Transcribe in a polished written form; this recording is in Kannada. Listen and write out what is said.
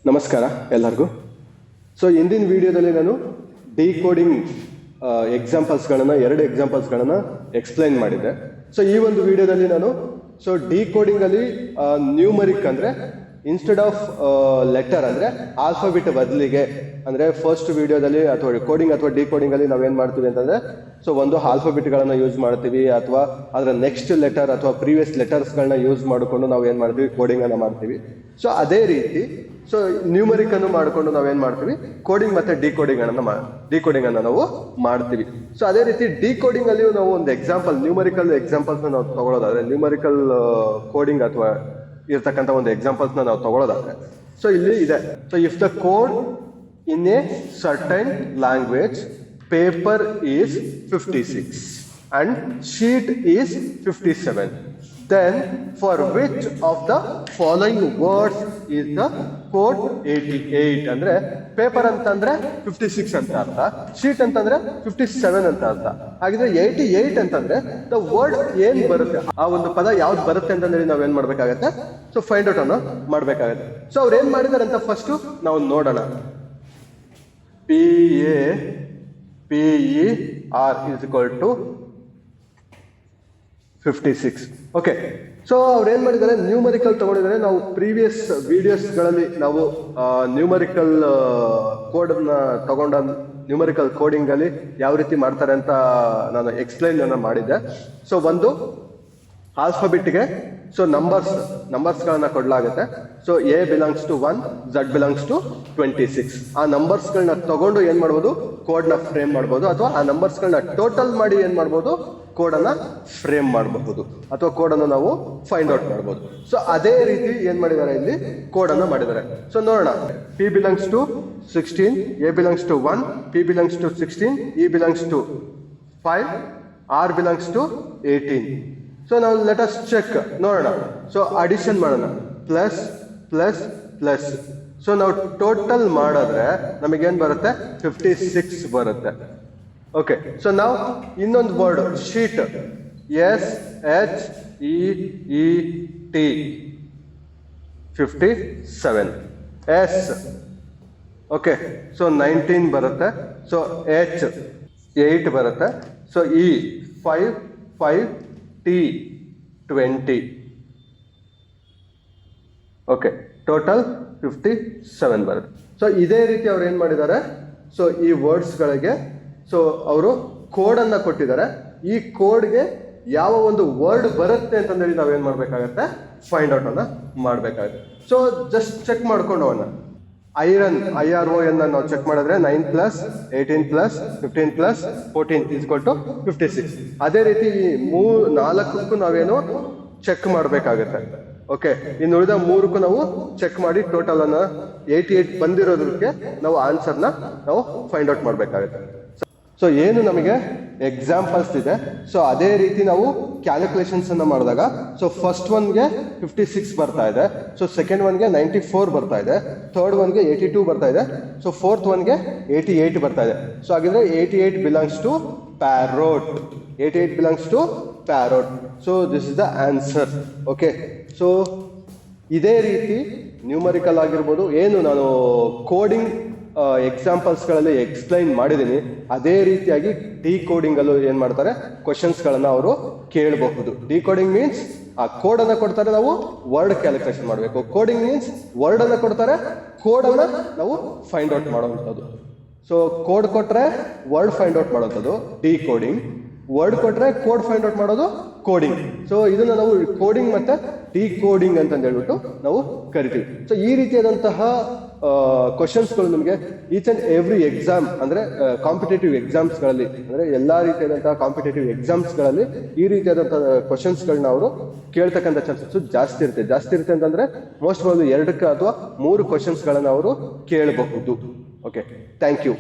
ನಮಸ್ಕಾರ ಎಲ್ಲರಿಗೂ. ಸೊ ಇಂದಿನ ವಿಡಿಯೋದಲ್ಲಿ ನಾನು ಡಿಕೋಡಿಂಗ್ ಎರಡು ಎಕ್ಸಾಂಪಲ್ಸ್ಗಳನ್ನು ಎಕ್ಸ್ಪ್ಲೈನ್ ಮಾಡಿದ್ದೆ. ಸೊ ಈ ಒಂದು ವಿಡಿಯೋದಲ್ಲಿ ನಾನು ಡಿಕೋಡಿಂಗ್ ಅಲ್ಲಿ ನ್ಯೂಮರಿಕ್ ಅಂದ್ರೆ ಇನ್ಸ್ಟೆಡ್ ಆಫ್ ಲೆಟರ್ ಅಂದ್ರೆ ಆಲ್ಫಾಬಿಟ್ ಬದಲಿಗೆ ಅಂದ್ರೆ ಫಸ್ಟ್ ವಿಡಿಯೋದಲ್ಲಿ ಅಥವಾ ಕೋಡಿಂಗ್ ಅಥವಾ ಡಿಕೋಡಿಂಗ್ ಅಲ್ಲಿ ನಾವೇನ್ ಮಾಡ್ತೀವಿ ಅಂತಂದ್ರೆ ಒಂದು ಆಲ್ಫಾಬಿಟ್ ಗಳನ್ನ ಯೂಸ್ ಮಾಡ್ತೀವಿ ಅಥವಾ ಅದರ ನೆಕ್ಸ್ಟ್ ಲೆಟರ್ ಅಥವಾ ಪ್ರೀವಿಯಸ್ ಲೆಟರ್ಸ್ ಗಳನ್ನ ಯೂಸ್ ಮಾಡಿಕೊಂಡು ನಾವು ಏನ್ ಮಾಡ್ತೀವಿ, ಕೋಡಿಂಗ್ ಅನ್ನ ಮಾಡ್ತೀವಿ. ಸೊ ಅದೇ ರೀತಿ ನ್ಯೂಮರಿಕ್ ಅನ್ನು ಮಾಡಿಕೊಂಡು ನಾವೇನ್ ಮಾಡ್ತೀವಿ, ಕೋಡಿಂಗ್ ಮತ್ತೆ ಡಿಕೋಡಿಂಗ್ ಅನ್ನ ನಾವು ಮಾಡ್ತೀವಿ. ಸೊ ಅದೇ ರೀತಿ ಡಿಕೋಡಿಂಗ್ ಅಲ್ಲಿ ನಾವು ಒಂದು ನ್ಯೂಮರಿಕಲ್ ಎಕ್ಸಾಂಪಲ್ಸ್ ನಾವು ತಗೊಳ್ಳೋದಾದ್ರೆ, ನ್ಯೂಮರಿಕಲ್ ಕೋಡಿಂಗ್ ಅಥವಾ ಇರ್ತಕ್ಕಂಥ ಒಂದು ಎಕ್ಸಾಂಪಲ್ಸ್ ನಾವು ತಗೊಳ್ಳೋದಾದ್ರೆ, ಇಲ್ಲಿ ಇದೆ. If the code in a certain language, paper is 56 and sheet is 57, then for which of the following words is the code 88? ಅಂದ್ರೆ ಪೇಪರ್ ಅಂತಂದ್ರೆ 56 ಅಂತ ಅರ್ಥ, ಶೀಟ್ ಅಂತಂದ್ರೆ 57 ಅಂತ ಅರ್ಥ. ಹಾಗಿದ್ರೆ 88 ಅಂತಂದ್ರೆ ದ ವರ್ಡ್ ಏನ್ ಬರುತ್ತೆ, ಆ ಒಂದು ಪದ ಯಾವ್ದು ಬರುತ್ತೆ ಅಂತಂದ್ರೆ ನಾವೇನ್ ಮಾಡ್ಬೇಕಾಗತ್ತೆ, ಫೈಂಡ್ ಔಟ್ ಅನ್ನು ಮಾಡ್ಬೇಕಾಗತ್ತೆ. ಅವ್ರು ಏನ್ ಮಾಡಿದಾರೆ ಅಂತ ಫಸ್ಟ್ ನಾವು ನೋಡೋಣ. PAPER is equal to 56. Okay, ಅವ್ರು ಏನ್ ಮಾಡಿದ್ದಾರೆ, ನ್ಯೂಮರಿಕಲ್ ತಗೊಂಡಿದ್ದಾರೆ. ನಾವು ಪ್ರೀವಿಯಸ್ ವಿಡಿಯೋಸ್ಗಳಲ್ಲಿ ನಾವು ನ್ಯೂಮರಿಕಲ್ ಕೋಡ್ ಅನ್ನ ತಗೊಂಡ ನ್ಯೂಮರಿಕಲ್ ಕೋಡಿಂಗ್ ಅಲ್ಲಿ ಯಾವ ರೀತಿ ಮಾಡ್ತಾರೆ ಅಂತ ನಾನು ಎಕ್ಸ್ಪ್ಲೈನ್ ಮಾಡಿದ್ದೆ. ಒಂದು ಆಲ್ಫಾಬಿಟ್ಗೆ ನಂಬರ್ಸ್ ಗಳನ್ನ ಕೊಡ್ಲಾಗುತ್ತೆ. A belongs to 1, Z belongs to 26. ಆ ನಂಬರ್ಸ್ ಗಳನ್ನ ತಗೊಂಡು ಏನ್ ಮಾಡ್ಬೋದು, ಕೋಡ್ ನ ಫ್ರೇಮ್ ಮಾಡ್ಬೋದು, ಅಥವಾ ಆ ನಂಬರ್ಸ್ ಗಳನ್ನ ಟೋಟಲ್ ಮಾಡಿ ಏನ್ ಮಾಡ್ಬೋದು, ಕೋಡ್ ಅನ್ನ ಫ್ರೇಮ್ ಮಾಡಬಹುದು ಅಥವಾ ಕೋಡ್ ಅನ್ನು ನಾವು ಫೈಂಡ್ ಔಟ್ ಮಾಡಬಹುದು. ಅದೇ ರೀತಿ ಏನ್ ಮಾಡಿದ್ದಾರೆ, ಇಲ್ಲಿ ಕೋಡ್ ಅನ್ನ ಮಾಡಿದ್ದಾರೆ. ನೋಡೋಣ. P belongs to 16, A belongs to 1, P belongs to 16, E belongs to 5, R belongs to 18. ನಾವು ಲೆಟ್ ಅಸ್ ಚೆಕ್ ನೋಡೋಣ. ಅಡಿಷನ್ ಮಾಡೋಣ. Plus plus plus. ನಾವು ಟೋಟಲ್ ಮಾಡಿದ್ರೆ ನಮಗೇನ್ ಬರುತ್ತೆ, 56 ಬರುತ್ತೆ. ಓಕೆ, ನಾವು ಇನ್ನೊಂದು word sheet, SHEET 57, S okay 19 ಬರುತ್ತೆ. H 8 ಬರುತ್ತೆ. E 5 T 20. ಓಕೆ, ಟೋಟಲ್ 57 ಬರುತ್ತೆ. ಇದೇ ರೀತಿ ಅವ್ರು ಏನ್ ಮಾಡಿದ್ದಾರೆ, ಈ ವರ್ಡ್ಸ್ ಗಳಿಗೆ ಅವರು ಕೋಡ್ ಅನ್ನ ಕೊಟ್ಟಿದ್ದಾರೆ. ಈ ಕೋಡ್ಗೆ ಯಾವ ಒಂದು ವರ್ಡ್ ಬರುತ್ತೆ ಅಂತಂದೇಳಿ ನಾವೇನ್ ಮಾಡ್ಬೇಕಾಗತ್ತೆ, ಫೈಂಡ್ ಔಟ್ ಅನ್ನ ಮಾಡ್ಬೇಕಾಗುತ್ತೆ. ಜಸ್ಟ್ ಚೆಕ್ ಮಾಡ್ಕೊಂಡು ಅವನ್ನ ಐರನ್ IRON ನಾವು ಚೆಕ್ ಮಾಡಿದ್ರೆ 9 + 18 + 15 + 14 is equal to 56. ಅದೇ ರೀತಿ ಈ 4ಕ್ಕೂ ನಾವೇನು ಚೆಕ್ ಮಾಡ್ಬೇಕಾಗತ್ತೆ. ಓಕೆ, ಇನ್ನು ಉಳಿದ 3ಕ್ಕೂ ನಾವು ಚೆಕ್ ಮಾಡಿ ಟೋಟಲ್ ಅನ್ನ 88 ಬಂದಿರೋದಕ್ಕೆ ನಾವು ಆನ್ಸರ್ನ ನಾವು ಫೈಂಡ್ ಔಟ್ ಮಾಡ್ಬೇಕಾಗತ್ತೆ. ಏನು ನಮಗೆ ಎಕ್ಸಾಂಪಲ್ಸ್ ಇದೆ, ಅದೇ ರೀತಿ ನಾವು ಕ್ಯಾಲ್ಕುಲೇಷನ್ಸ್ ಅನ್ನ ಮಾಡಿದಾಗ ಫಸ್ಟ್ ಒನ್ಗೆ 56 ಬರ್ತಾ ಇದೆ, ಸೆಕೆಂಡ್ ಒನ್ಗೆ 94 ಬರ್ತಾ ಇದೆ, ಥರ್ಡ್ ಒನ್ಗೆ 82 ಬರ್ತಾ ಇದೆ, ಫೋರ್ತ್ ಒನ್ಗೆ 88 ಬರ್ತಾ ಇದೆ. ಹಾಗಿದ್ರೆ 88 belongs to parrot. 88 belongs to parrot. This is the answer. Okay, ಇದೇ ರೀತಿ ನ್ಯೂಮರಿಕಲ್ ಆಗಿರ್ಬೋದು, ಏನು ನಾನು ಕೋಡಿಂಗ್ ಎಕ್ಸಾಂಪಲ್ಸ್ಗಳಲ್ಲಿ ಎಕ್ಸ್ಪ್ಲೈನ್ ಮಾಡಿದ್ದೀನಿ, ಅದೇ ರೀತಿಯಾಗಿ ಡಿಕೋಡಿಂಗ್ ಅಲ್ಲೂ ಏನ್ ಮಾಡ್ತಾರೆ, ಕ್ವಶನ್ಸ್ ಗಳನ್ನ ಅವರು ಕೇಳಬಹುದು. ಡಿಕೋಡಿಂಗ್ ಮೀನ್ಸ್ ಆ ಕೋಡ್ ಅನ್ನ ಕೊಡ್ತಾರೆ, ನಾವು ವರ್ಡ್ ಕ್ಯಾಲ್ಕುಲೇಷನ್ ಮಾಡಬೇಕು. ಕೋಡಿಂಗ್ ಮೀನ್ಸ್ ವರ್ಡ್ ಅನ್ನ ಕೊಡ್ತಾರೆ, ಕೋಡ್ ಅನ್ನ ನಾವು ಫೈಂಡ್ ಔಟ್ ಮಾಡುವಂಥದ್ದು. ಕೋಡ್ ಕೊಟ್ರೆ ವರ್ಡ್ ಫೈಂಡ್ ಔಟ್ ಮಾಡುವಂಥದ್ದು ಡಿಕೋಡಿಂಗ್, ವರ್ಡ್ ಕೊಟ್ರೆ ಕೋಡ್ ಫೈಂಡ್ ಔಟ್ ಮಾಡೋದು ಕೋಡಿಂಗ್. ಇದನ್ನ ನಾವು ಕೋಡಿಂಗ್ ಮತ್ತೆ ಡಿಕೋಡಿಂಗ್ ಅಂತ ಹೇಳ್ಬಿಟ್ಟು ನಾವು ಕರಿತೀವಿ. ಈ ರೀತಿಯಾದಂತಹ ಕ್ವಶನ್ಸ್ಗಳು ನಿಮಗೆ ಈಚ್ ಅಂಡ್ ಎವ್ರಿ ಎಕ್ಸಾಮ್ ಅಂದ್ರೆ ಕಾಂಪಿಟೇಟಿವ್ ಎಕ್ಸಾಮ್ಸ್ಗಳಲ್ಲಿ, ಅಂದ್ರೆ ಎಲ್ಲಾ ರೀತಿಯಾದಂತಹ ಕಾಂಪಿಟೇಟಿವ್ ಎಕ್ಸಾಮ್ಸ್ಗಳಲ್ಲಿ ಈ ರೀತಿಯಾದಂತಹ ಕ್ವಶನ್ಸ್ಗಳನ್ನ ಅವರು ಕೇಳ್ತಕ್ಕಂಥ ಚಾನ್ಸಸ್ ಜಾಸ್ತಿ ಇರುತ್ತೆ ಅಂತಂದ್ರೆ ಮೋಸ್ಟ್ ಪ್ರಾಬಬ್ಲಿ 2 ಅಥವಾ 3 ಕ್ವಶನ್ಸ್ಗಳನ್ನ ಅವರು ಕೇಳಬಹುದು. Okay, thank you.